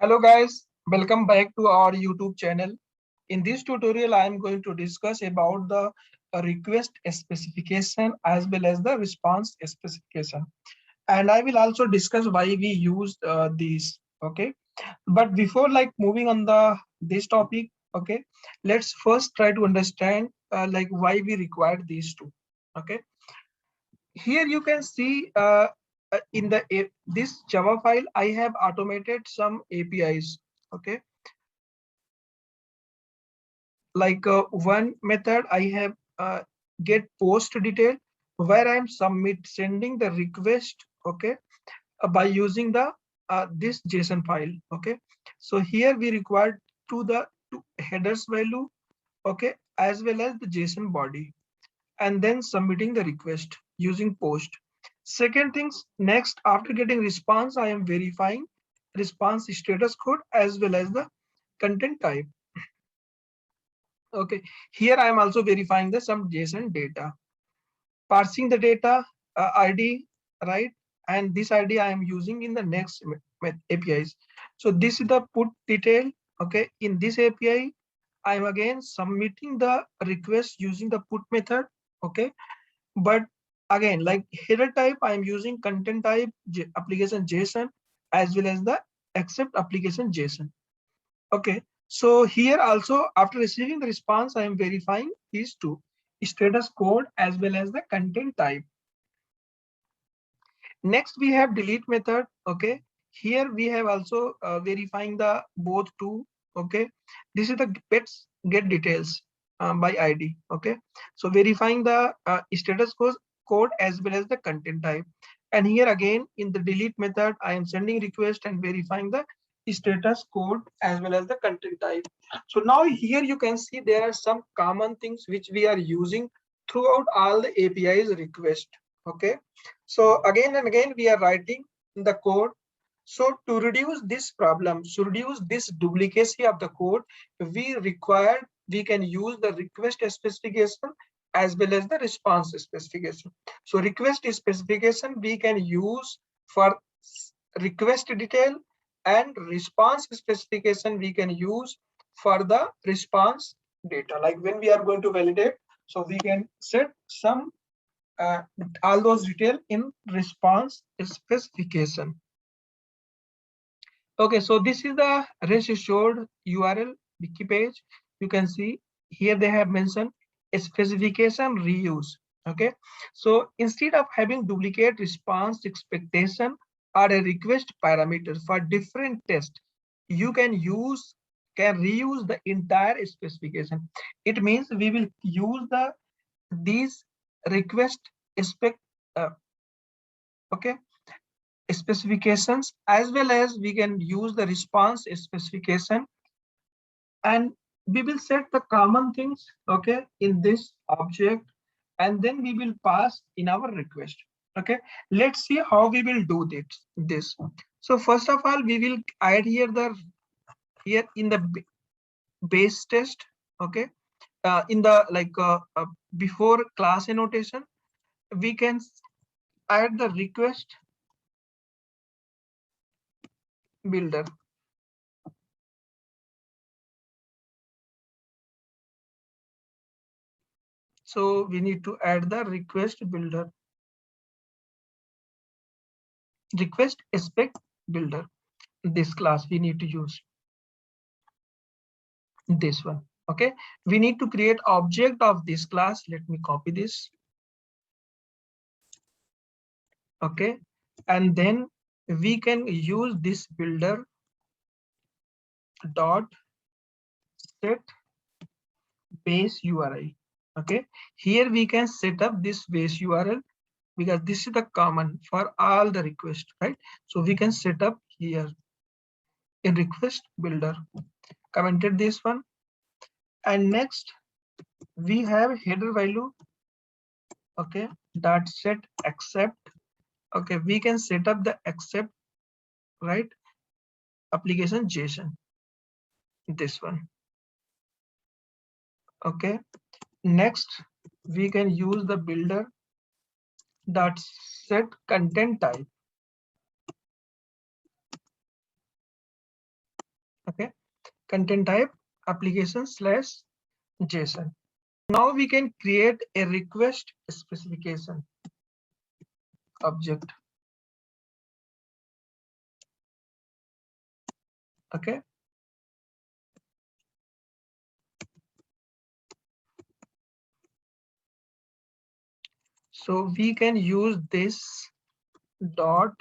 Hello guys, welcome back to our YouTube channel. In this tutorial, I am going to discuss about the request specification as well as the response specification. And I will also discuss why we use these. Okay. But before moving on this topic, okay, let's first try to understand why we require these two. Okay. Here you can see in this Java file, I have automated some APIs. Okay, one method I have get post detail where I am sending the request. Okay, by using the this JSON file. Okay, so here we require two headers value. Okay, as well as the JSON body, and then submitting the request using post. Second things, next after getting response, I am verifying response status code as well as the content type. Okay, here I am also verifying the some JSON data, parsing the data ID, right? And this ID I am using in the next APIs. So this is the put detail. Okay, in this API, I am again submitting the request using the put method. Okay, but again, like header type, I am using content type application JSON as well as the accept application JSON. Okay, so here also after receiving the response, I am verifying these two, status code as well as the content type. Next we have delete method. Okay, here we have also verifying the both two. Okay, this is the pets get details by ID. Okay, so verifying the status code as well as the content type. And here again in the delete method, I am sending request and verifying the status code as well as the content type. So now here you can see there are some common things which we are using throughout all the APIs request. Okay, so again and again we are writing the code. So to reduce this problem, to reduce this duplicacy of the code, we can use the request specification as well as the response specification. So request specification we can use for request detail, and response specification we can use for the response data. Like when we are going to validate, so we can set some uh, all those detail in response specification. Okay, so this is the rest assured URL wiki page. You can see here they have mentioned a specification reuse. Okay, so instead of having duplicate response expectation or a request parameter for different tests, you can reuse the entire specification. It means we will use these request spec uh, okay, specifications as well as we can use the response specification, and we will set the common things, okay, in this object, and then we will pass in our request. Okay, let's see how we will do this. So first of all, we will add here in the base test. Okay, in the before class annotation, we can add the request builder. So we need to add the request builder, request spec builder. This class we need to use this one. Okay, we need to create object of this class. Let me copy this. Okay, and then we can use this builder dot set base URI. Okay, here we can set up this base URL because this is the common for all the requests, right? So we can set up here in request builder. Commented this one, and next we have header value. Okay, dot set accept. Okay, we can set up the accept, right, application JSON, this one. Okay, next we can use the builder dot set content type. Okay, content type application slash JSON. Now we can create a request specification object. Okay, so we can use this dot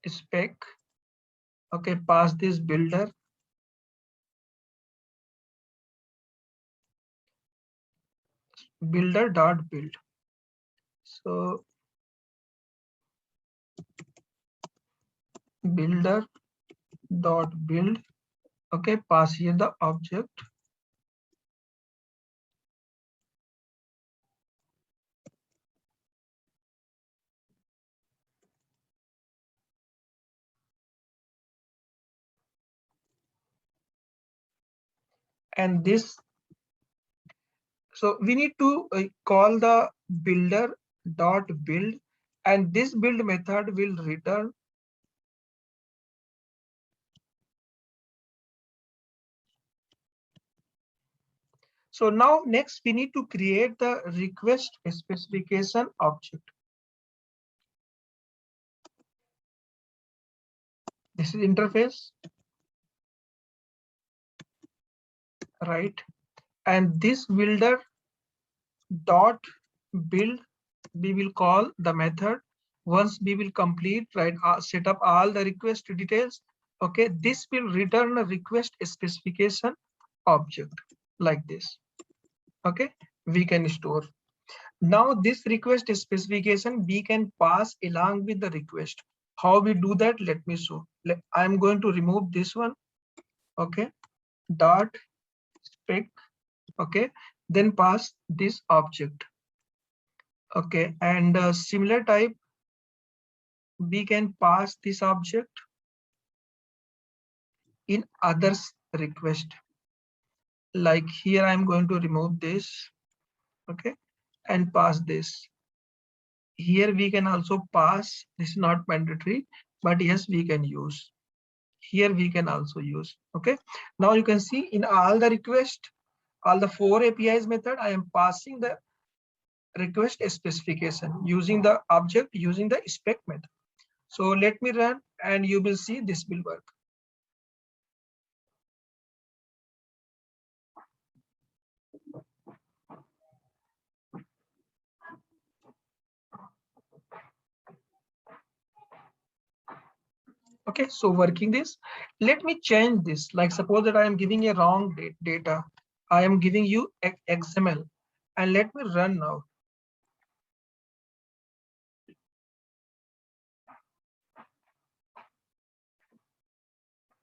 spec. Okay, pass this builder dot build. So builder dot build. Okay, pass here the object. And this, so we need to call the builder dot build, and this build method will return. So now next we need to create the request specification object. This is interface, right? And this builder dot build, we will call the method once we will complete, right? Set up all the request details. Okay, this will return a request specification object like this. Okay, we can store. Now this request specification we can pass along with the request. How we do that? Let me show. I'm going to remove this one. Okay, dot spec. Okay, then pass this object. Okay, and similar type we can pass this object in others request. Like here I'm going to remove this. Okay, and pass this. Here we can also pass, this is not mandatory, but yes, we can use. Here we can also use. Okay, now you can see in all the request, all the 4 APIs method, I am passing the request specification using the object, using the spec method. So let me run and you will see this will work. Okay, so working this, let me change this. Like suppose that I am giving a wrong data. I am giving you XML, and let me run now.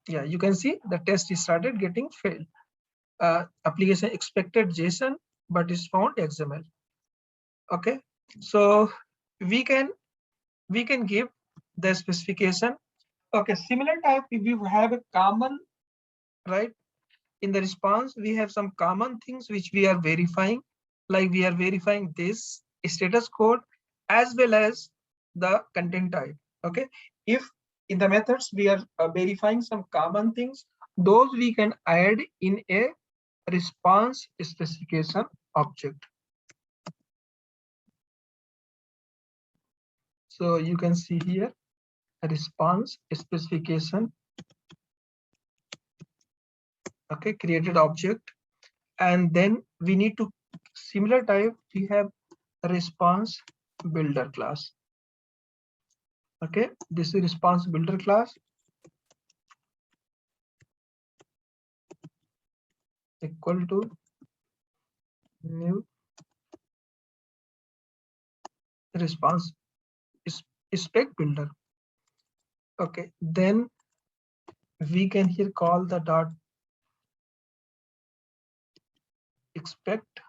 Yeah, you can see the test is started getting failed. Application expected JSON, but is found XML. Okay, so we can give the specification. Okay, similar type, if you have a common, right, in the response we have some common things which we are verifying, like we are verifying this status code as well as the content type. Okay, if in the methods we are verifying some common things, those we can add in a response specification object. So you can see here a response specification. Okay, created object, and then we need to similar type, we have response builder class. Okay, this is response builder class equal to new response spec builder. Okay, then we can here call the dot expect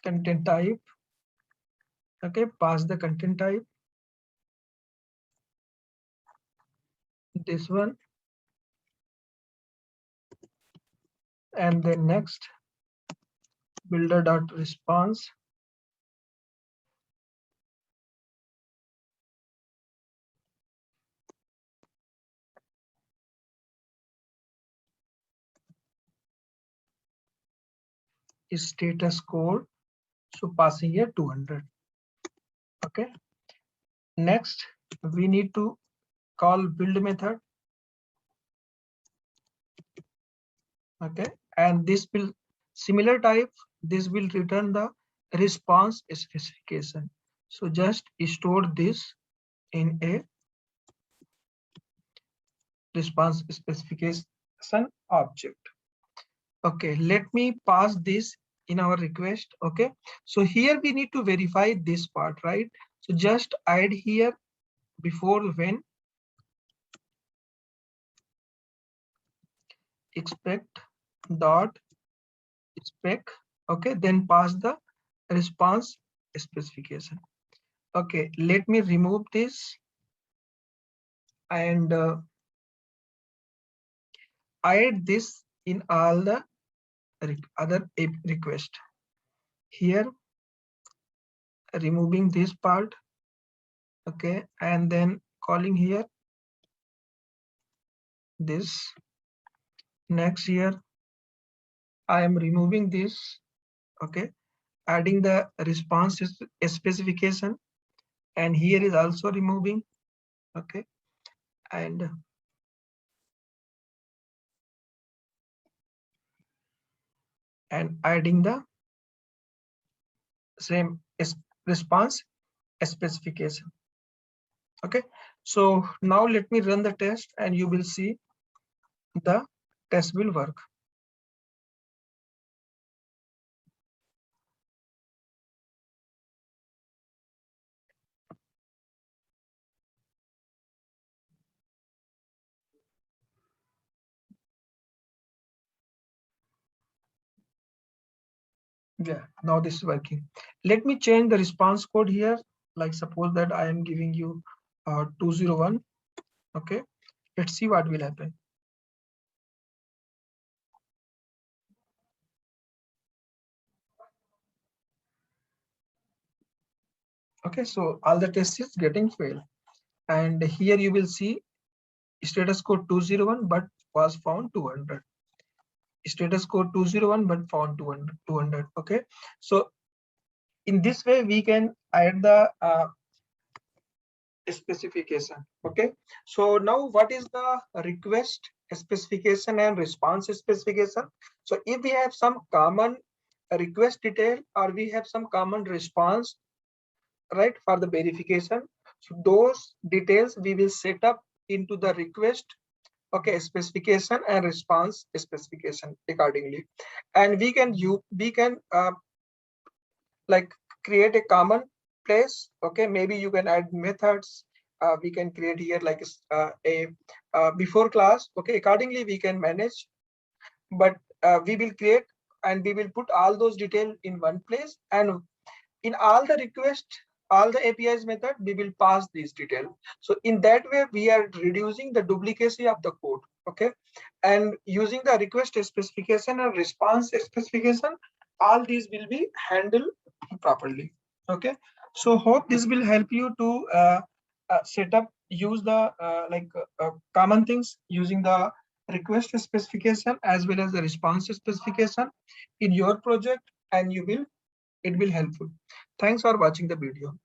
content type. Okay, pass the content type, this one, and then next builder.response is status code, so passing here 200. Okay, next we need to call build method. Okay, and this will similar type, this will return the response specification. So just store this in a response specification object. Okay, let me pass this in our request. Okay, so here we need to verify this part, right? So just add here before when expect dot spec. Okay, then pass the response specification. Okay, let me remove this and add this in all the other request. Here removing this part. Okay, and then calling here this. Next here I am removing this. Okay, adding the response specification, and here is also removing. Okay, and adding the same response specification. Okay, so now let me run the test and you will see the test will work. Yeah, now this is working. Let me change the response code here. Like suppose that I am giving you 201. Okay, let's see what will happen. Okay, so all the tests is getting failed, and here you will see status code 201 but was found 200. Status code 201 but found 200. Okay, so in this way we can add the specification. Okay, so now what is the request specification and response specification? So if we have some common request detail or we have some common response, right, for the verification, so those details we will set up into the request, okay, specification and response specification accordingly, and we can like create a common place. Okay, maybe you can add methods. We can create here like a before class. Okay, accordingly we can manage, but we will create and we will put all those details in one place, and in all the request, all the APIs method, we will pass these details. So in that way we are reducing the duplicacy of the code. Okay, and using the request specification and response specification, all these will be handled properly. Okay, so hope this will help you to set up, use the common things using the request specification as well as the response specification in your project, and it will helpful. Thanks for watching the video.